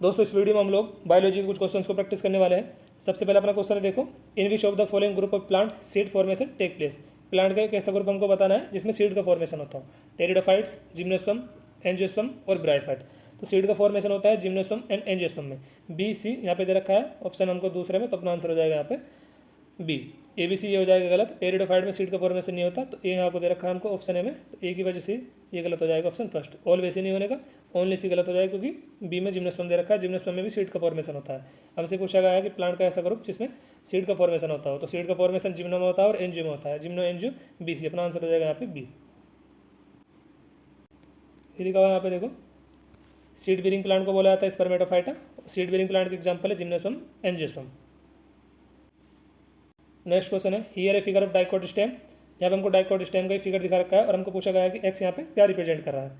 दोस्तों इस वीडियो में हम लोग बायोलॉजी के कुछ क्वेश्चंस को प्रैक्टिस करने वाले हैं। सबसे पहले अपना क्वेश्चन है, देखो, in which of the following group of plant seed formation take place. Plant का एक ऐसा ग्रुप हमको बताना है जिसमें सीड का फॉर्मेशन होता हो। टेरिडोफाइट्स, जिम्नोस्पर्म, एंजियोस्पर्म और ब्रायोफाइट। तो सीड का फॉर्मेशन होता है जिम्नोस्पर्म एंड एंजियोस्पर्म में। बी सी यहाँ पे दे रखा है ऑप्शन हमको दूसरे में, तो अपना आंसर हो जाएगा यहाँ पे बी। ए बी सी ये हो जाएगा गलत। टेरिडोफाइट में सीड का फॉर्मेशन नहीं होता, तो ए यहाँ को दे रखा है हमको ऑप्शन ए में, तो ए की वजह से ये गलत हो जाएगा ऑप्शन फर्स्ट। ऑल वैसे नहीं होने का, ओनली सी गलत हो जाएगा क्योंकि बी में जिम्नोस्पर्म दे रखा है। जिम्नोस्पर्म में भी सीड का फॉर्मेशन होता है। हमसे पूछा गया है कि प्लांट का ऐसा ग्रुप जिसमें सीड का फॉर्मेशन होता हो, तो सीड का फॉर्मेशन जिम्नो में होता है और एंजियो में होता है। जिम्नो एंजियो बी सी, अपना आंसर हो जाएगा यहाँ पे बी। ये लिखा हुआ है यहाँ पे, देखो, सीड बीरिंग प्लांट को बोला जाता है स्पर्मेटोफाइटा। सीड बीरिंग प्लांट के एग्जाम्पल है जिम्नोस्पर्म, एंजियोस्पर्म। नेक्स्ट क्वेश्चन है, here a figure of dicot stem. यहाँ पे हमको डाइकोट स्टेम का ही फिगर दिखा रखा है और हमको पूछा गया है कि एक्स यहाँ पे क्या रिप्रेजेंट कर रहा है।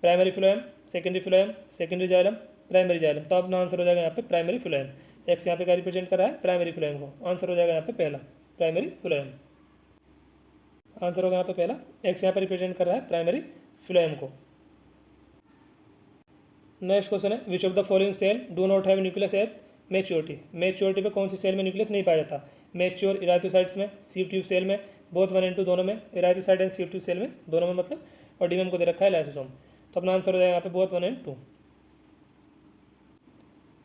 Primary phloem, secondary xylem, primary xylem. तो अपना आंसर हो जाएगा यहाँ पे प्राइमरी फ्लोएम। एक्स यहाँ पे क्या रिप्रेजेंट कर रहा है, प्राइमरी फ्लोएम को। आंसर हो जाएगा यहाँ पे पहला, प्राइमरी फ्लोएम। आंसर होगा यहाँ पे पहला, एक्स यहाँ पे रिप्रेजेंट कर रहा है प्राइमरी फ्लोएम को। नेक्स्ट क्वेश्चन है, which of the following cell do not have nucleus at maturity. Maturity पे कौन सी सेल में न्यूक्लियस नहीं पाया जाता। मैच्योर इराथोसाइट्स में, सी ट्यूब सेल में, बोथ 1 and 2 दोनों में, इराथोसाइट एंड सी ट्यूब सेल में दोनों में मतलब, और डीएम को दे रखा है लाइसोसोम। तो अपना आंसर हो जाएगा यहाँ पे बोथ 1 and 2।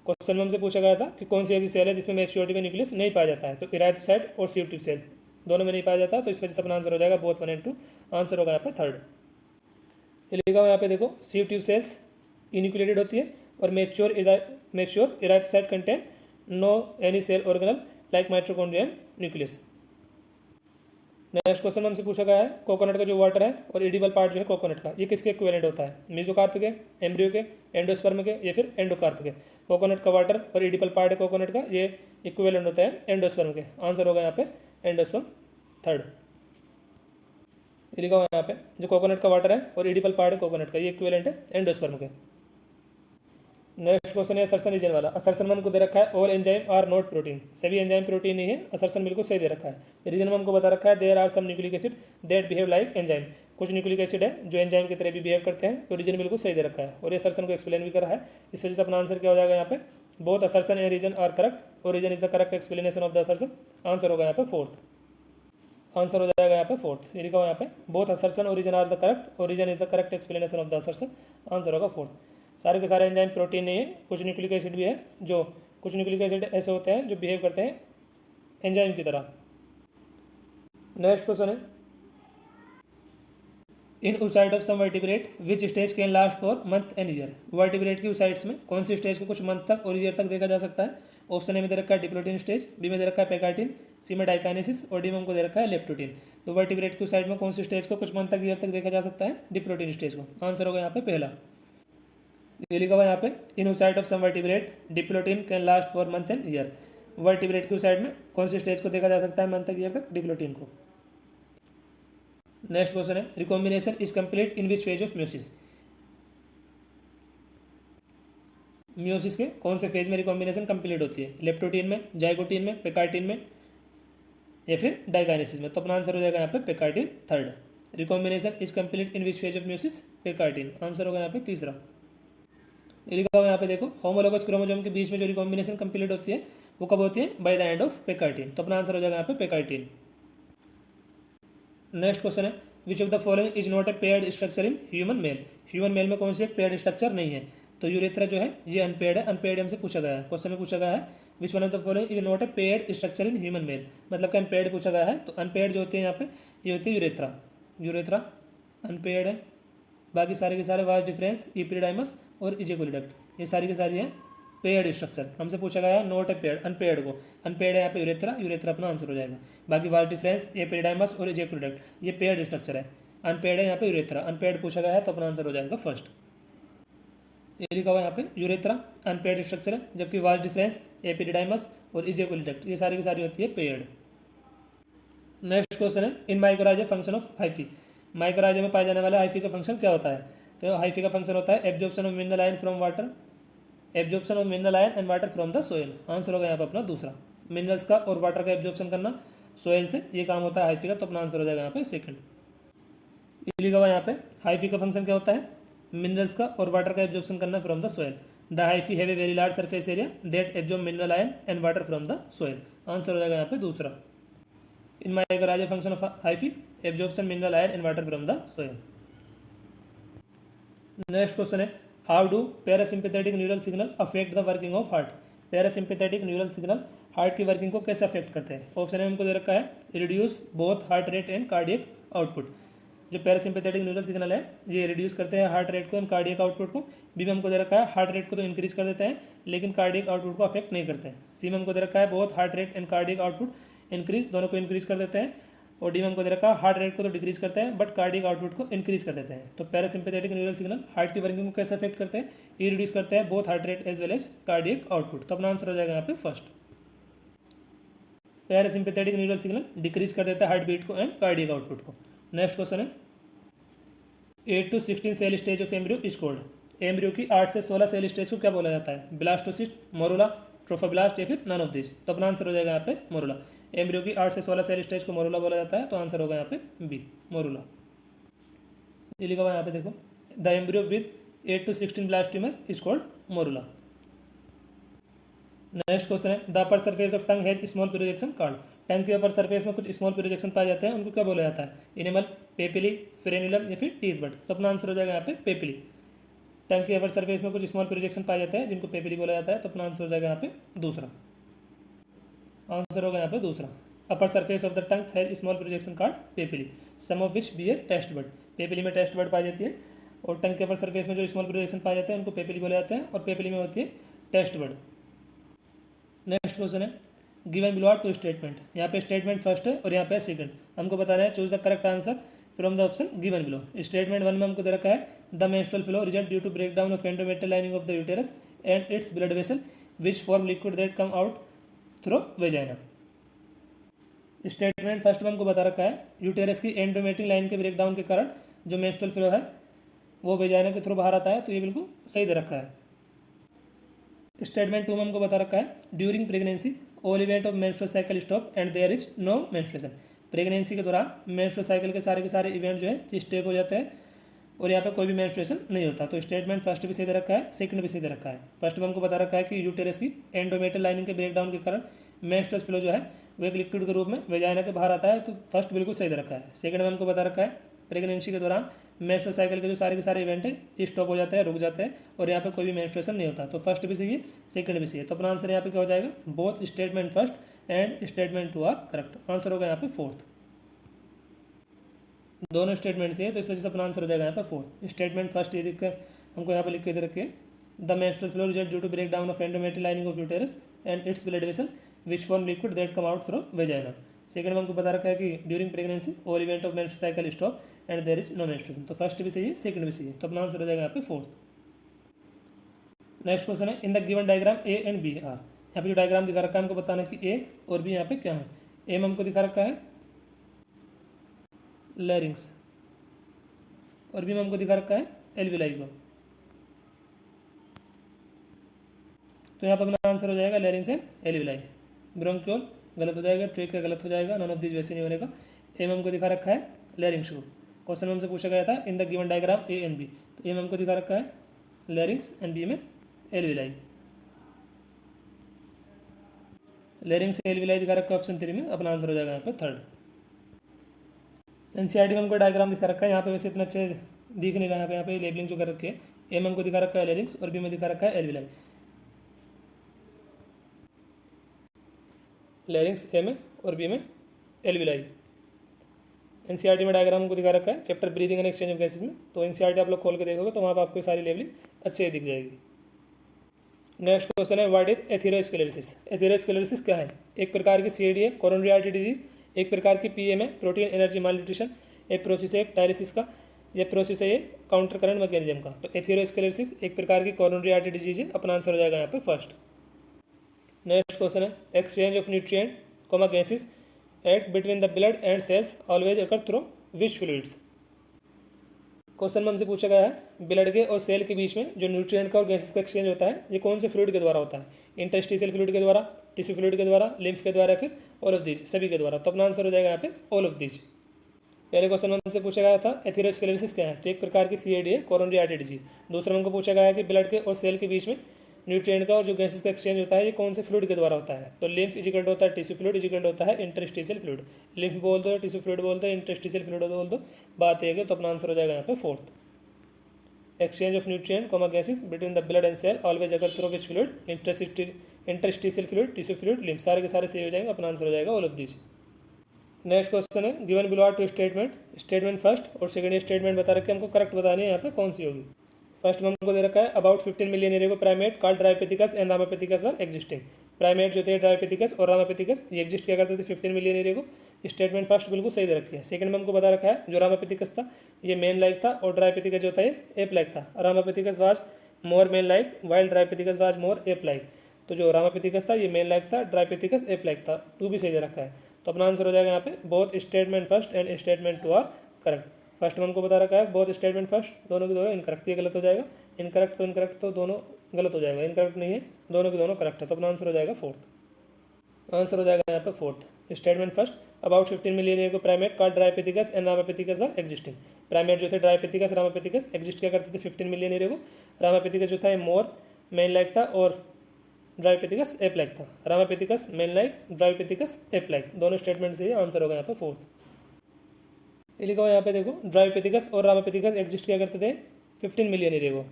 क्वेश्चन में हमसे पूछा गया था कि कौन सी ऐसी सेल है जिसमें मैच्योरिटी में न्यूक्लियस नहीं पाया जाता है, तो इराथोसाइट और सी ट्यूब सेल दोनों में नहीं पाया जाता, तो इस वजह से अपना आंसर हो जाएगा बोथ 1 and 2। आंसर होगा यहाँ पे थर्ड। ये लिखा हुआ यहाँ पे, देखो, सी ट्यूब सेल्स इन्यूक्लिएटेड होती है और mature erythrocyte contain no any cell organelle like mitochondria and nucleus. Next question में हमसे पूछा गया है, कोकोनट का जो वाटर है और एडिबल पार्ट जो है कोकोनट का, ये किसके इक्विवेलेंट होता है। मेसोकार्प के, एम्ब्रियो के, एंडोस्पर्म के या फिर एंडोकार्प के। कोकोनट का वाटर और एडिबल पार्ट है कोकोनट का, ये इक्विवेलेंट होता है एंडोस्पर्म के। आंसर होगा यहाँ पे एंडोस्पर्म थर्ड। ये लिखा हुआ है यहाँ पे, जो कोकोनट का वाटर है और एडिबल पार्ट है कोकोनट का, ये इक्विवेलेंट है एंडोस्पर्म के। नेक्स्ट क्वेश्चन है असर्शन रीजन वाला। असर्शन में हमको दे रखा है all enzyme are not protein. सभी एंजाइम प्रोटीन नहीं है, असर्शन बिल्कुल सही दे रखा है। रीजन में हमको बता रखा है there are some nucleic acid that behave like enzyme. कुछ न्यूक्लिक एसिड है जो एंजाइम की तरह भी बिहेव करते हैं, तो रीजन बिल्कुल सही दे रखा है और ये असर्शन को एक्सप्लेन भी कर रहा है। इस वजह से अपना आंसर क्या हो जाएगा यहाँ पे, both assertion and reason are correct और reason is the correct explanation of the assertion. Answer होगा यहाँ पे फोर्थ। आंसर हो जाएगा यहाँ पे फोर्थ। ये लिखा हुआ यहाँ पे, बोथ असर्शन और रीजन आर द करेक्ट और reason is the correct explanation of the assertion. Answer होगा फोर्थ। सारे के सारे एंजाइम प्रोटीन नहीं है, कुछ न्यूक्लिक एसिड भी है, जो कुछ न्यूक्लिक एसिड ऐसे होते हैं जो बिहेव करते हैं एंजाइम की तरह। नेक्स्ट क्वेश्चन है, in oocyte of some vertebrate which stage can last for month and year. Vertebrate की oocytes में कौन सी स्टेज को कुछ मंथ तक और ईयर तक देखा जा सकता है। ऑप्शन ए में दे रखा है डिप्लोटिन स्टेज, बी में दे रखा है पेकार्टिन, सी में डाइकाइनेसिस और डी में हमको दे रखा है लेप्टोटिन। तो वर्टिब्रेट की oocyte में कौन सी स्टेज को कुछ मंथ तक ईयर तक देखा जा सकता है, डिप्लोटिन स्टेज को। आंसर होगा यहाँ पे पहला। ये लिखा हुआ यहाँ पे, in oocyte of some vertebrate diplotene can last for month and year. Vertebrate की oocyte में कौन सी स्टेज को देखा जा सकता है मंथ तक ईयर तक, डिप्लोटिन को। नेक्स्ट क्वेश्चन है, recombination is complete in which phase of meiosis. Meiosis के कौन से फेज में रिकॉम्बिनेशन कंप्लीट होती है, लेप्टोटिन में, जाइगोटिन में, पेकार्टिन में या फिर डाइकाइनेसिस में। तो अपना आंसर हो जाएगा यहाँ पे pachytene third. Recombination is complete in which phase of meiosis, pachytene. Answer होगा यहाँ पे तीसरा। ये लिखा हुआ यहाँ पे, देखो, होमोलोगस क्रोमोसोम के बीच में जो रिकॉम्बिनेशन कंप्लीट होती है वो कब होती है, बाय द एंड ऑफ पेकार्टिन। तो अपना आंसर हो जाएगा यहाँ पे पेकार्टिन। नेक्स्ट क्वेश्चन है, which of the following is not a paired structure in human male. Human male में कौन सी एक पेयर्ड स्ट्रक्चर नहीं है, तो यूरेथ्रा जो है ये अनपेयर्ड है। अनपेयर्ड हमसे पूछा गया है, क्वेश्चन में पूछा गया है which one of the following is not a paired structure in human male, मतलब कि अनपेयर्ड पूछा गया है। तो अनपेयर्ड जो होती है यहाँ पे, ये होती है यूरेथ्रा। यूरेथ्रा अनपेयर्ड है। बाकी सारे के सारे वास डिफरेंस, एपिडिडाइमस और इजेकुलेडक्ट, ये सारी की सारी है पेयर्ड स्ट्रक्चर। हमसे पूछा गया है नॉट ए पेयर्ड, अनपेयर्ड को। अनपेयर्ड है यहाँ पे यूरेथ्रा, यूरेथ्रा अपना आंसर हो जाएगा। बाकी वास डिफरेंस, एपिडिडाइमस और इजेकुलेडक्ट ये पेयर्ड स्ट्रक्चर है। अनपेयर्ड है यहाँ पे यूरेथ्रा, अनपेयर्ड पूछा गया है तो अपना आंसर हो जाएगा फर्स्ट। ये लिखा हुआ है यहाँ पे यूरेथ्रा अनपेयर्ड स्ट्रक्चर है, जबकि वास डिफरेंस, एपिडिडाइमस और इजेकुलेडक्ट ये सारी की सारी होती है पेयर्ड। नेक्स्ट क्वेश्चन है, in mycorrhiza function of hyphae. Mycorrhiza में पाए जाने वाला हाइफी का फंक्शन क्या होता है, तो हाइफी का फंक्शन होता है absorption of mineral ion from water, absorption of mineral ion and water from the soil. Answer होगा यहाँ पे अपना दूसरा, मिनरल्स का और वाटर का एब्जॉर्प्शन करना सोइल से, ये काम होता है हाइफी का। तो अपना आंसर हो जाएगा यहाँ पे सेकंड। ये लिखा हुआ यहाँ पे, हाइफी का फंक्शन क्या होता है, मिनरल्स का और वाटर का एब्जॉर्प्शन करना from the soil. The hyphae have a very large surface area that absorb mineral ion and water from the soil. Answer हो जाएगा यहाँ पे दूसरा। In mycorrhiza function of hyphae absorption mineral ion and water from the soil. Next question है how do parasympathetic neural signal affect the working of heart. Parasympathetic neural signal heart की working को कैसे affect करते हैं। Option है हमको दे रखा है reduce both heart rate and cardiac output. जो पैरासिम्पैथेटिक न्यूरल सिग्नल है ये रिड्यूस करते हैं हार्ट रेट को एंड कार्डियक आउटपुट को। बी में हमको दे रखा है हार्ट रेट को तो इंक्रीज कर देते हैं लेकिन कार्डियक आउटपुट को अफेक्ट नहीं करते हैं। सी में हमको दे रखा है both heart rate and cardiac output increase, दोनों को इंक्रीज कर देते हैं। और डी में हमको दे रखा है हार्ट रेट को तो डिक्रीज करते हैं बट कार्डियक आउटपुट को इंक्रीज कर देते हैं। तो पैरासिम्पैथेटिक न्यूरल सिग्नल हार्ट की वर्किंग को कैसे अफेक्ट करते हैं, ये रिड्यूस करते हैं both heart rate as well as cardiac output. तो अपना आंसर हो जाएगा यहाँ पे first. Parasympathetic neural signal decrease कर देता है हार्ट बीट को एंड कार्डियक आउटपुट को। नेक्स्ट क्वेश्चन है 8 to 16 cell stage of embryo is called. Embryo की 8 से 16 सेल स्टेज को क्या बोला जाता है, ब्लास्टोसिस्ट, मोरुला, ट्रोफोब्लास्ट या फिर नन ऑफ दिस। तो अपना आंसर हो जाएगा यहाँ पे मोरुला। एम्ब्रियो की 8 से 16 सेल स्टेज को मोरुला बोला जाता है तो आंसर होगा यहाँ पे बी मोरुला। ये लिखा हुआ यहाँ पे देखो the embryo with 8 to 16 blastomere is called morula. Next question है the upper surface of tongue has small projection called. Tongue के अपर सरफेस में कुछ स्मॉल प्रोजेक्शन पाए जाते हैं, उनको क्या बोला जाता है, इनेमल, पेपिली, फ्रेन्युलम या फिर टीथ बड। तो अपना आंसर हो जाएगा यहाँ पे पेपिली। टंग के अपर सरफेस में कुछ स्मॉल प्रोजेक्शन पाए जाते हैं जिनको पेपिली बोला जाता है तो अपना आंसर हो जाएगा यहाँ पे दूसरा। आंसर होगा यहाँ पे दूसरा। Upper surface of the tongues has small projection called papillae, some of which bear taste bud. Papillae में टेस्ट बड पाई जाती है और टंग के अपर सरफेस में जो स्मॉल प्रोजेक्शन पाए जाते हैं उनको पेपिली बोले जाते हैं और पेपिली में होती है टेस्ट बड। नेक्स्ट क्वेश्चन है given below are two statement. यहाँ पे स्टेटमेंट फर्स्ट है और यहाँ पे सेकंड। हमको बताना है choose the correct answer from the option given below. Statement 1 में हमको दे रखा है the menstrual flow result due to break down of endometrial lining of the uterus and its blood vessel which form liquid that come out through vagina. Statement first में हमको बता रखा है यूटेरस की एंडोमेट्रियल लाइन के break down के कारण जो मेंस्ट्रुअल फ्लो है वो वेजाइना के थ्रू बाहर आता है, तो ये बिल्कुल सही दे रखा है। स्टेटमेंट 2 में हमको बता रखा है during pregnancy all event of menstrual cycle stop and there is no menstruation. Pregnancy के दौरान मेंस्ट्रुअल साइकिल के सारे इवेंट जो है स्टेप हो जाते हैं और यहाँ पे कोई भी मेंस्ट्रुएशन नहीं होता। तो स्टेटमेंट फर्स्ट भी सही दे रखा है, सेकंड भी सही दे रखा है। फर्स्ट में हमको बता रखा है कि यूटेरस की एंडोमेट्रियल लाइनिंग के ब्रेकडाउन के कारण मेंस्ट्रुअल फ्लो जो है वो एक लिक्विड के रूप में वेजाइना के बाहर आता है, तो फर्स्ट बिल्कुल सही दे रखा है। सेकंड में हमको बता रखा है प्रेगनेंसी के दौरान मेंस्ट्रुअल साइकिल के सारे इवेंट है स्टॉप हो जाते हैं, रुक जाते हैं और यहाँ पे कोई भी मेंस्ट्रुएशन नहीं होता। तो फर्स्ट भी सही है, सेकंड भी सही है। तो अपना आंसर यहाँ पे क्या हो जाएगा, both statement first and statement 2 are correct. Answer होगा यहाँ पे फोर्थ। दोनों स्टेटमेंट से है तो इस वजह से अपना आंसर हो जाएगा यहाँ पे फोर्थ। स्टेटमेंट फर्स्ट ये लिख कर हमको यहाँ पे लिख के दे रखे the menstrual flow result due to break down of endometrial lining of uterus and its blood vessel which form liquid that come out through vagina. Second में हमको बता रखा है कि during pregnancy all event of menstrual cycle stop and there is no menstruation. तो first भी सही है, सेकंड भी सही है। तो अपना आंसर हो जाएगा यहाँ पे फोर्थ। नेक्स्ट क्वेश्चन है in the given diagram A and B are. यहाँ पे जो डायग्राम दिखा रखा है हमको बताना है कि ए और बी यहाँ पे क्या है। ए में हमको दिखा रखा है लैरिंग्स और बी में हमको दिखा रखा है एल्विलाई को। तो यहाँ पर अपना आंसर हो जाएगा लैरिंग्स एंड एल्विलाई। ब्रोंक्योल गलत हो जाएगा, ट्रेकिया गलत हो जाएगा, नन ऑफ दिस वैसे नहीं होने का। ए में हमको दिखा रखा है लैरिंग्स को। क्वेश्चन में हमसे पूछा गया था in the given diagram A and B, तो ए में हमको दिखा रखा है लैरिंग्स एंड बी में एल्विलाई। लैरिंग्स एल्विलाई दिखा रखा है ऑप्शन 3 में, अपना आंसर हो जाएगा यहाँ पे थर्ड। एनसीईआरटी में हमको डायग्राम दिखा रखा है, यहाँ पे वैसे इतना अच्छे दिख नहीं रहा है, यहाँ पे लेबलिंग जो कर रखी है। ए में हमको दिखा रखा है लैरिंग्स और बी में दिखा रखा है एल्विलाई। लैरिंग्स ए में और बी में एल्विलाई। एनसीईआरटी में डायग्राम हमको दिखा रखा है chapter breathing and exchange of gases में। तो एनसीईआरटी आप लोग खोल के देखोगे तो वहाँ पर आपको सारी लेबलिंग अच्छे दिख जाएगी। नेक्स्ट क्वेश्चन है व्हाट इज एथेरोस्क्लेरोसिस। एथेरोस्क्लेरोसिस क्या है, एक प्रकार की सीएडी है, कोरोनरी आर्टरी डिजीज, एक प्रकार की पीएम है, प्रोटीन एनर्जी मालन्यूट्रिशन, एक प्रोसेस है डायलिसिस का, ये प्रोसेस है ये काउंटर करंट मैकेनिज्म का। तो एथेरोस्क्लेरोसिस एक प्रकार की कोरोनरी आर्टरी डिजीज है, अपना आंसर हो जाएगा यहाँ पे फर्स्ट। नेक्स्ट क्वेश्चन है exchange of nutrient comma gases at between the blood and cells always occur through which fluids. Question में हमसे पूछा गया है ब्लड के और सेल के बीच में जो न्यूट्रिएंट का और गैसेस का एक्सचेंज होता है ये कौन से फ्लूइड के द्वारा होता है, इंटरस्टिशियल फ्लूइड के द्वारा, टिश्यू फ्लूइड के द्वारा, लिम्फ के द्वारा, फिर ऑल ऑफ दीज, सभी के द्वारा। तो अपना आंसर हो जाएगा यहाँ पे ऑल ऑफ दीज। पहले क्वेश्चन में हमसे पूछा गया था एथेरोस्क्लेरोसिस क्या है, तो एक प्रकार की सीएडी है, कोरोनरी आर्टरी डिजीज। दूसरा में हमको पूछा गया है कि ब्लड के और सेल के बीच में न्यूट्रिएंट का और जो गैसेस का एक्सचेंज होता है ये कौन से फ्लूइड के द्वारा होता है, तो लिम्फ इजिकल होता है टिश्यू फ्लूइड, इजिकल होता है इंटरस्टिशियल फ्लूइड। लिम्फ बोल दो, टिश्यू फ्लूइड बोलते हैं, इंटरस्टिशियल फ्लूइड बोल दो, बात एक है। तो अपना आंसर हो जाएगा यहाँ पे fourth. Exchange of nutrient comma gases between the blood and cell always occur through which fluid, interstitial fluid, tissue fluid, lymph, सारे के सारे सही हो जाएंगे। अपना आंसर हो जाएगा all of these. Next question है, given below are two statement, statement first और सेकंड स्टेटमेंट बता रखे हमको, करेक्ट बतानी है यहाँ पे कौन सी होगी। फर्स्ट में हमको दे रखा है about 15 million year ago primate called Dryopithecus and Ramapithecus were existing. Primate जो थे ड्रायोपिथिकस और रामापिथिकस ये एग्जिस्ट क्या करते थे 15 million year ago. Statement first बिल्कुल सही दे रखी है। सेकंड में हमको बता रखा है जो रामापिथिकस था ये मेन लाइक था और ड्रायोपिथिकस जो था ये एप लाइक था। Ramapithecus was more main like while Dryopithecus was more ape like. तो जो रामापिथिकस था ये मेन लाइक था, ड्रायोपिथिकस एप लाइक था। टू भी सही दे रखा है। तो अपना आंसर हो जाएगा यहाँ पे both statement first and statement two are correct. First में हमको बता रखा है बोथ स्टेटमेंट फर्स्ट, दोनों की दोनों इनकरेक्ट, ये गलत हो जाएगा। इनकरेक्ट तो दोनों गलत हो जाएगा, इनकरेक्ट नहीं है, दोनों की दोनों करेक्ट है। तो अपना आंसर हो जाएगा फोर्थ। आंसर हो जाएगा यहाँ पे fourth. Statement first about 15 million year ago primate called Dryopithecus and Ramapithecus were existing. Primate जो थे ड्रायोपिथिकस रामापिथिकस एग्जिस्ट क्या करते थे 15 मिलियन ईयर को। रामापिथिकस जो था मोर मेन लाइक था और ड्रायोपिथिकस एप लाइक था। Ramapithecus main like, Dryopithecus ape like, दोनों स्टेटमेंट से ही आंसर होगा यहाँ पे फोर्थ। ये लिखा हुआ यहाँ पे देखो, ड्रायोपिथिकस और रामापिथिकस एग्जिस्ट क्या करते थे 15 मिलियन ईयर को।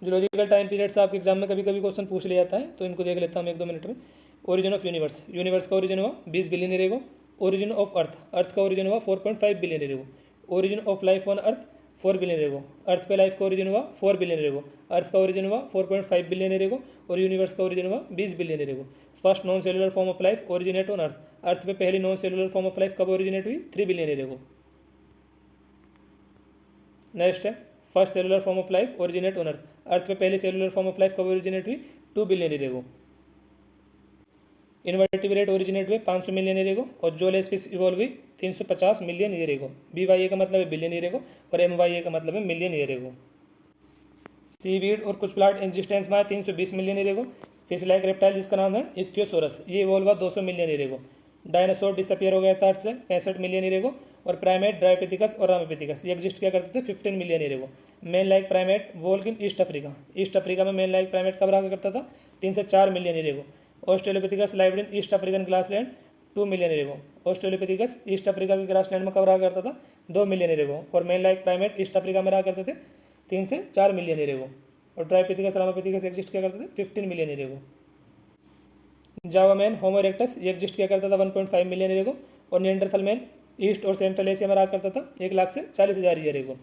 जूलॉजिकल टाइम पीरियड से आपके एग्जाम में कभी कभी क्वेश्चन पूछ लिया जाता है, तो इनको देख लेता हूँ 1-2 मिनट में। ओरिजिन ऑफ यूनिवर्स, यूनिवर्स का ओरिजिन हुआ 20 बिलियन ईयर को। ओरिजिन ऑफ अर्थ, अर्थ का ओरिजिन हुआ 4.5 बिलियन ईयर को। Origin of life on earth 4 billion year को। अर्थ पे लाइफ का ओरिजिन हुआ 4 बिलियन ईयर को। अर्थ का ओरिजिन हुआ 4.5 बिलियन ईयर को और यूनिवर्स का ओरिजिन हुआ 20 billion year ago. First non cellular form of life originate on earth, earth पे पहली non cellular form of life कब ओरिजिनेट हुई 3 बिलियन ईयर को। नेक्स्ट है first cellular form of life originate on earth, earth पे पहली cellular form of life कब originate हुई 2 billion year ago. Invertebrate originate हुए 500 मिलियन ईयर को और jawless fish evolve हुई 350 मिलियन ईयर को। BYA का मतलब है बिलियन ईयर को और MYA का मतलब है मिलियन ईयर को। सीवीड और कुछ प्लांट एग्जिस्टेंस में 320 मिलियन ईयर को। फिश लाइक रेप्टाइल जिसका नाम है इक्थियोसोरस ये इवॉल्व हुआ 200 मिलियन ईयर को। डायनासोर डिसअपियर हो गया था अर्थ से 65 मिलियन ईयर को। और प्राइमेट ड्रायोपिथिकस और रामापिथिकस ये एग्जिस्ट क्या करते थे 15 million year ago. Man like primate walk in East Africa, East Africa में मेन लाइक प्राइमेट कब रहा करता था 3 से 4 million year ago. Australopithecus lived in East African grassland 2 million year ago. Australopithecus East Africa के ग्रासलैंड में कब रहा करता था 2 मिलियन ईयर को। और main like primate east Africa में रहा करते थे 3 से 4 मिलियन ईयर को। और ड्रायोपिथिकस रामापिथिकस एग्जिस्ट क्या करते थे 15 मिलियन ईयर को। जावा मैन होमो इरेक्टस ये एग्जिस्ट क्या करता था 1.5 मिलियन ईयर को। और निएंडरथल मैन ईस्ट और सेंट्रल एशिया में रहा करता था 1 लाख से 40,000 ईयर को।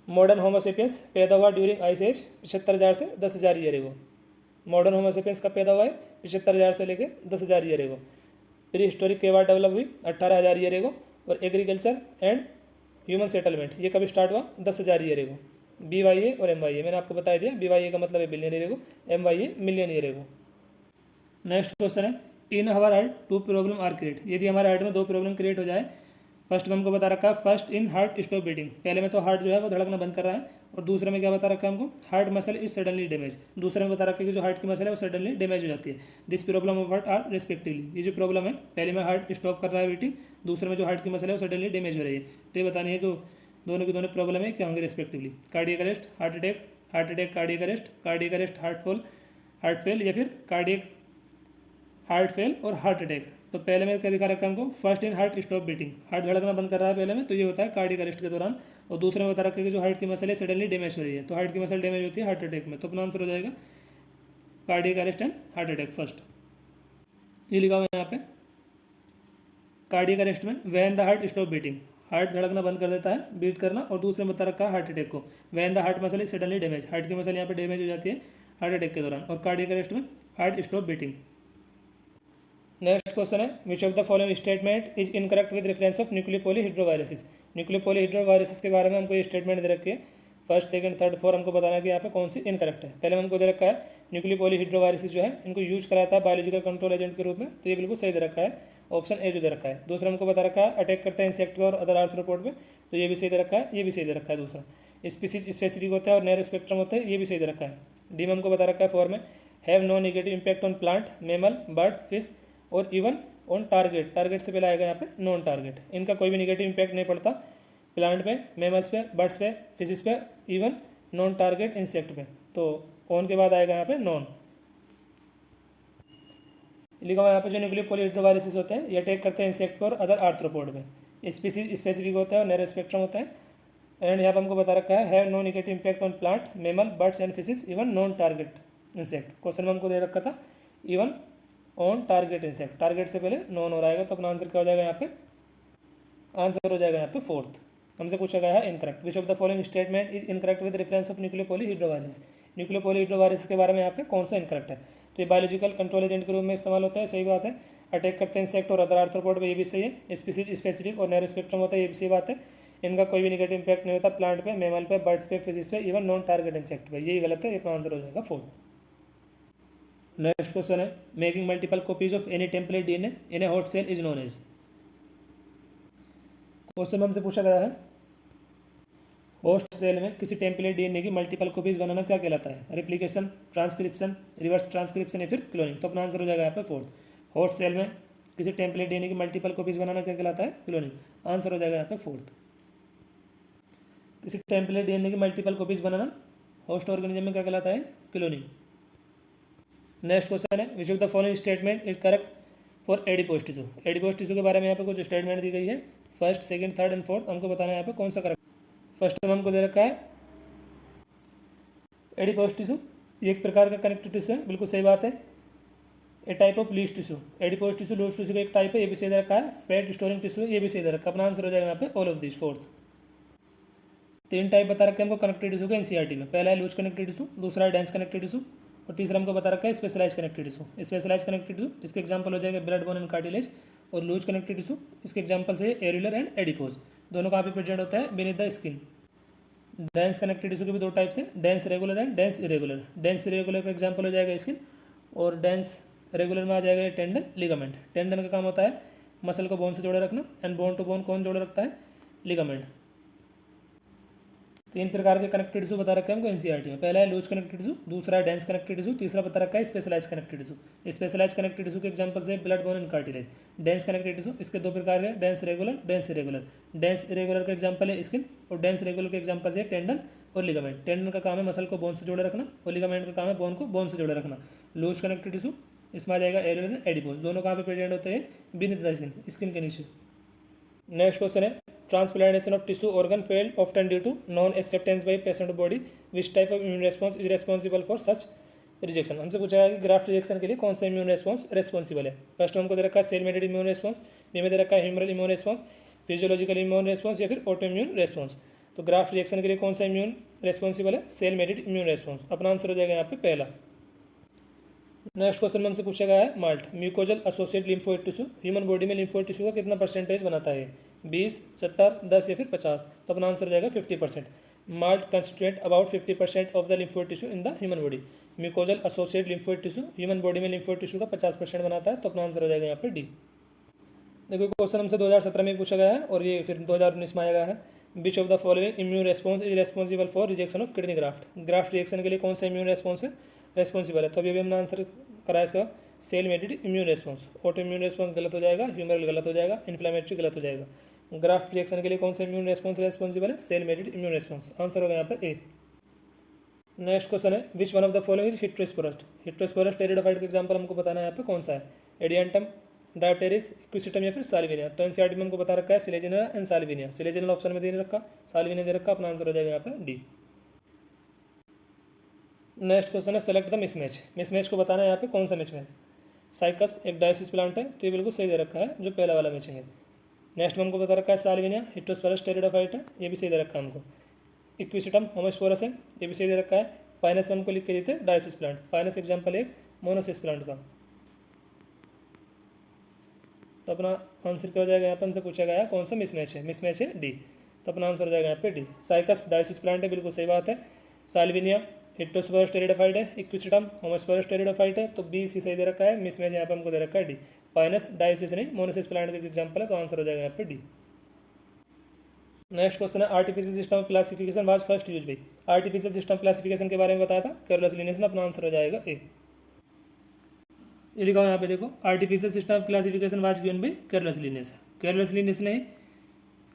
मॉडर्न होमोसेपियंस पैदा हुआ ड्यूरिंग आइस एज 75,000 से 10,000 ईयर को। मॉडर्न होमोसेपियंस का पैदा हुआ है 75,000 से लेकर 10,000 ईयर को। प्री हिस्टोरिक के बाद डेवलप हुई 18,000 ईयर को। और एग्रीकल्चर एंड ह्यूमन सेटलमेंट ये कभी स्टार्ट हुआ 10,000 ईयर को। BYA और MYA मैंने आपको बता दिया, BYA का मतलब है बिलियन ईयर को, MYA million year ago. Next question है इन हमार हार्ट 2 प्रॉब्लम आर क्रिएट, यदि हमारे हार्ट में 2 प्रॉब्लम क्रिएट हो जाए। फर्स्ट में हमको बता रखा है first in heart stop beating, पहले में तो हार्ट जो है वो धड़कना बंद कर रहा है। और दूसरे में क्या बता रखा है हमको heart muscle is suddenly damage, दूसरे में बता रखा है कि जो हार्ट की मसल है वो सडनली डैमेज हो जाती है। This problem of heart are respectively, ये जो प्रॉब्लम है पहले में हार्ट स्टॉप कर रहा है बीटिंग, दूसरे में जो हार्ट की मसल है वो सडनली डैमेज हो रही है। तो ये बतानी है जो दोनों की दोनों प्रॉब्लम है क्या होंगे respectively, cardiac arrest, heart attack, cardiac arrest, heart fail या फिर कार्डियक हार्ट फेल और हार्ट अटैक। तो पहले में क्या दिखा रखा है हमको first in heart stop beating, heart धड़कना बंद कर रहा है पहले में, तो ये होता है कार्डियक अरेस्ट के दौरान। और दूसरे में बता रखा है कि जो हार्ट की मसल है सडनली डैमेज हो रही है, तो हार्ट की मसल डैमेज होती है हार्ट अटैक में। तो अपना आंसर हो जाएगा cardiac arrest and heart attack first. ये लिखा हुआ है यहाँ पे कार्डियक अरेस्ट में when the heart stop beating, heart धड़कना बंद कर देता है बीट करना। और दूसरे में बता रखा है हार्ट अटैक को when the heart muscle is suddenly damage, heart की मसल यहाँ पे डैमेज हो जाती है हार्ट अटैक के दौरान। और कार्डियक अरेस्ट में heart stop beating. Next question है which of the following statement is incorrect with reference of nucleopolyhedroviruses. Nucleopolyhedroviruses के बारे में हमको ये स्टेटमेंट दे रखी है, फर्स्ट सेकंड थर्ड फोर हमको बताना है कि यहाँ पे कौन सी इनकरेक्ट है। पहले में हमको दे रखा है न्यूक्लियोपॉलीहाइड्रोवायरसिस जो है इनको यूज कराता है बायोलॉजिकल कंट्रोल एजेंट के रूप में, तो ये बिल्कुल सही दे रखा है, ऑप्शन ए जो दे रखा है। दूसरा हमको बता रखा है अटैक करता है इंसेक्ट पे और अदर आर्थ्रोपोड पे, तो ये भी सही दे रखा है, ये भी सही दे रखा है। दूसरा स्पीसीज स्पेसिफिक होता है और नैरो स्पेक्ट्रम होता है, ये भी सही दे रखा है। डी में हमको बता रखा है फोर में have no negative impact on plant, mammal, birds, fish और इवन ऑन टारगेट, टारगेट से पहले आएगा यहाँ पे नॉन टारगेट, इनका कोई भी नेगेटिव इंपैक्ट नहीं पड़ता प्लांट पे, मैमल्स पे, बर्ड्स पे, फिशिस पे, इवन नॉन टारगेट इंसेक्ट पे। तो ऑन के बाद आएगा यहाँ पे नॉन। लिखा हुआ यहाँ पे जो न्यूक्लियर पॉलीहेड्रोवायरसेस होते हैं ये अटैक करते हैं इंसेक्ट पर, अदर आर्थ्रोपोड में। स्पीसीज स्पेसिफिक होता है और नैरो स्पेक्ट्रम होता है। एंड यहाँ पर हमको बता रखा है have no negative impact on plant, mammal, birds and fishes even non target insect. Question में हमको दे रखा था even on target insect, target से पहले नॉन हो रहेगा, तो अपना आंसर क्या हो जाएगा यहाँ पे, आंसर हो जाएगा यहाँ पे फोर्थ। हमसे पूछा गया है incorrect, which of the following statement is incorrect with reference of nuclear polyhedrovirus. Nuclear polyhedrovirus के बारे में यहाँ पे कौन सा इनकरेक्ट है, तो ये बायोलॉजिकल कंट्रोल एजेंट के रूप में इस्तेमाल होता है, सही बात है। अटैक करते हैं इंसेक्ट और अदर आर्थ्रोपोड पे, ये भी सही है। स्पीसीज स्पेसिफिक और नैरो स्पेक्ट्रम होता है, ये भी सही बात है। इनका कोई भी नेगेटिव इंपैक्ट नहीं होता प्लांट पे, मेमल पे, बर्ड्स पे, फिशिस पे, इवन नॉन टारगेट इंसेक्ट पे, यही गलत है, ये आंसर हो जाएगा फोर्थ। नेक्स्ट क्वेश्चन है making multiple copies of any template DNA in a hot cell is known as. Question में हमसे पूछा गया है होस्ट सेल में किसी टेम्पलेट डीएनए की मल्टीपल कॉपीज बनाना क्या कहलाता है, रेप्लिकेशन, ट्रांसक्रिप्शन, रिवर्स ट्रांसक्रिप्शन या फिर क्लोनिंग। तो अपना आंसर हो जाएगा यहाँ पे फोर्थ। होस्ट सेल में किसी टेम्पलेट डीएनए की मल्टीपल कॉपीज बनाना क्या कहलाता है, क्लोनिंग। आंसर हो जाएगा यहाँ पे फोर्थ। किसी टेम्पलेट डीएनए की मल्टीपल कॉपीज बनाना होस्ट ऑर्गेनिज्म में क्या कहलाता है, क्लोनिंग। नेक्स्ट क्वेश्चन है which of the following statement is correct for adipose tissue. Adipose tissue के बारे में यहाँ पे कुछ स्टेटमेंट दी गई है, first, second, third and fourth. हमको बताना है यहाँ पे कौन सा करेक्ट। फर्स्ट में हमको दे रखा है एडिपोज टिश्यू ये एक प्रकार का कनेक्टिव टिश्यू है, बिल्कुल सही बात है। A type of loose tissue, adipose tissue loose tissue का एक टाइप है, ये भी सही दे रखा है। फैट स्टोरिंग टिश्यू ये भी सही दे रखा है, अपना आंसर हो जाएगा यहाँ पे ऑल ऑफ दिस, फोर्थ। तीन टाइप बता रखे हैं हमको कनेक्टिव टिश्यू के एनसीईआरटी में, पहला है लूज कनेक्टिव टिश्यू, दूसरा है डेंस कनेक्टिव टिश्यू और तीसरा हमको बता रखा है specialise connective tissue. Specialise connective tissue इसके एग्जांपल हो जाएगा ब्लड बोन एंड कार्टिलेज, और लूज कनेक्टिव टिश्यू इसके एग्जांपल से एरुलर एंड एडिपोज, दोनों कहाँ पे प्रेजेंट होता है, beneath the skin. Dense connective tissue के भी दो टाइप्स हैं, dense regular and dense irregular. Dense irregular का एग्जांपल हो जाएगा स्किन, और डेंस रेगुलर में आ जाएगा टेंडन, लिगामेंट। टेंडन का काम होता है मसल को बोन से जोड़े रखना, एंड बोन टू बोन कौन जोड़े रखता है, लिगामेंट। तीन प्रकार के कनेक्टिव टिश्यू बता रखा है हमको एनसीईआरटी में, पहला है लूज कनेक्टिव टिश्यू, दूसरा है डेंस कनेक्टिव टिश्यू, तीसरा बता रखा है specialise connective tissue. Specialise connective tissue के एग्जांपल से blood bone and cartilage. Dense connective tissue इसके दो प्रकार है, dense regular, dense irregular. Dense irregular का एग्जांपल है स्किन, और डेंस रेगुलर के एग्जांपल है टेंडन और लिगामेंट। टेंडन का काम है मसल को बोन से जोड़े रखना, और लिगामेंट का काम है बोन को बोन से जोड़े रखना। लूज कनेक्टिव टिश्यू इसमें आ जाएगा एरुलर एंड एडिपोज, दोनों कहाँ पे प्रेजेंट होते हैं, बीनीथ द स्किन, स्किन के नीचे। नेक्स्ट क्वेश्चन है transplantation of tissue organ failed often due to non acceptance by patient body, which type of immune response is responsible for such rejection. हमसे पूछा है कि ग्राफ्ट रिजेक्शन के लिए कौन सा इम्यून रेस्पॉन्स रेस्पॉन्सिबल है। फर्स्ट हमको दे रखा है cell mediated immune response, B में दे रखा है humoral immune response, physiological immune response या फिर ऑटो इम्यून रेस्पॉन्स। तो ग्राफ्ट रिजेक्शन के लिए कौन सा इम्यून रेस्पॉन्सिबल है, सेल मेडेड इम्यून रेस्पॉन्स। अपना आंसर हो जाएगा यहाँ पे पहला। नेक्स्ट क्वेश्चन में हमसे पूछा गया है malt mucosal associate lymphoid tissue human body में लिम्फोइड टिश्यू का कितना परसेंटेज बनाता है, 20, 70, 10 या फिर 50। तो अपना आंसर हो जाएगा 50%। MALT constitute about 50% of the lymphoid tissue in the human body. Mucosal associate lymphoid tissue human body में लिम्फोइड टिश्यू का 50% बनाता है, तो अपना आंसर हो जाएगा यहाँ पे डी। देखो क्वेश्चन हमसे 2017 में पूछा गया है और ये फिर 2019 में आया गया है। Which of the following immune response is responsible for rejection of kidney graft. Graft reaction के लिए कौन सा इम्यून रेस्पॉन्स है रेस्पॉन्सिबल है, तो अभी हमने आंसर करा इसका cell mediated immune response. Autoimmune response गलत हो जाएगा, ह्यूमरल गलत हो जाएगा, इन्फ्लेमेटरी गलत हो जाएगा। ग्राफ्ट रिएक्शन के लिए कौन सा इम्यून रेस्पॉन्स रेस्पॉन्सिबल है, cell mediated immune response. Answer होगा यहाँ पे ए। नेक्स्ट क्वेश्चन है which one of the following is heterosporous. Heterosporous pteridophyte का एग्जांपल हमको बताना है यहाँ पे कौन सा है, एडियंटम, डायप्टेरिस, इक्विसिटम या फिर साल्विनिया। तो एनसीईआरटी में हमको बता रखा है सिलेजिना एंड साल्विनिया। सिलेजिनल ऑप्शन में दे रखा, साल्विनिया दे रखा, अपना आंसर हो जाएगा यहाँ पे डी। नेक्स्ट क्वेश्चन है सेलेक्ट द मिसमैच। मिसमैच को बताना है यहाँ पे कौन सा मिसमैच। साइकस एक डायोसिस प्लांट है, तो ये बिल्कुल सही दे रखा है, जो पहला वाला मैचिंग है। नेक्स्ट में हमको बता रखा है साल्विनिया हिट्रोस्पोरस टेरिडोफाइट है, ये भी सही दे रखा है हमको। इक्विसिटम होमोस्पोरस है, ये भी सही दे रखा है। पाइनस में हमको लिख के देते हैं डायोसिस प्लांट, पाइनस एग्जाम्पल एक मोनोसिस प्लांट का। तो अपना आंसर क्या हो जाएगा, यहाँ पर हमसे पूछा गया है कौन सा मिसमैच है, मिसमैच है डी। तो अपना आंसर हो जाएगा यहाँ पे डी। साइकस डायोसिस प्लांट है, बिल्कुल सही बात है। साल्विनिया हिट्रोस्पोरस टेरिडोफाइट है, इक्विसिटम होमोस्पोरस टेरिडोफाइट है, तो बी सी सही दे रखा है। मिसमैच यहाँ पे हमको दे रखा है डी। पाइनस डायोसिस नहीं, मोनोसिस प्लांट का एग्जाम्पल है, तो आंसर हो जाएगा यहाँ पे डी। नेक्स्ट क्वेश्चन है artificial system of classification was first use by. Artificial system classification के बारे में बताया था कैरोलस लिनेस ने, अपना आंसर हो जाएगा ए। ये लिखा हुआ यहाँ पे देखो, artificial system of classification was given by Carolus Linnaeus. Carolus Linnaeus ने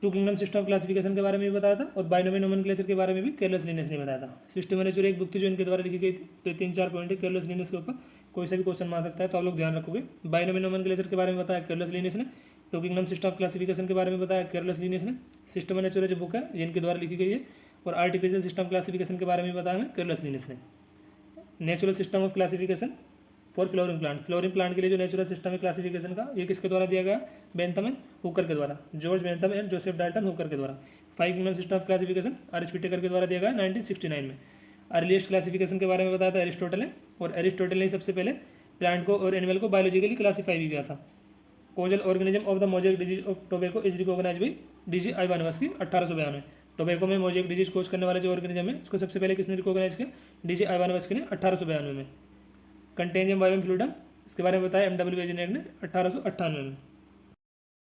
two kingdom system of classification के बारे में भी बताया था, और बाइनोमियल नोमेनक्लेचर के बारे में भी केयरलेस लीनियस ने बताया था। सिस्टम नेचुरल एक बुक थी जो इनके द्वारा लिखी गई थी। तो 3-4 पॉइंट है केयरलेस लीनियस के ऊपर, कोई सा भी क्वेश्चन आ सकता है, तो आप लोग ध्यान रखोगे। बाइनोमियल नोमेनक्लेचर के बारे में बताया केयरलेस लीनियस ने। Two kingdom system of classification के बारे में बताया केयरलेस लीनियस ने। सिस्टम नेचुरल जो बुक है ये इनके द्वारा लिखी गई है। और आर्टिफिशियल सिस्टम क्लासिफिकेशन के बारे में बताया है केयरलेस लीनियस ने। Natural system of classification for flowering plant, flowering plant के लिए जो नेचुरल सिस्टम है क्लासिफिकेशन का, ये किसके द्वारा दिया गया? बेंथम एंड हुकर के द्वारा, George Bentham and Joseph Dalton Hooker के द्वारा। 5 kingdom system of classification R H. Whittaker के द्वारा दिया गया 1969 में। अर्लीस्ट क्लासिफिकेशन के बारे में बताया था एरिस्टोटल ने, और एरिस्टोटल ने सबसे पहले प्लांट को और एनिमल को बायोलॉजिकली क्लासीफाई भी किया था। Causal organism of the mosaic disease of tobacco is recognise by D.G. Ivanowsky 1892 में। टोबैको में मोजेक डिजीज कोज करने वाले जो ऑर्गेनिज्म है उसको सबसे पहले किसने रिकॉग्नाइज किया? D.G. आइवानोव्स्की ने 1892 में। कंटेंजियम वाइवम फ्लूइडम, इसके बारे में बताया M.W. वेजिनेक ने 1898 में।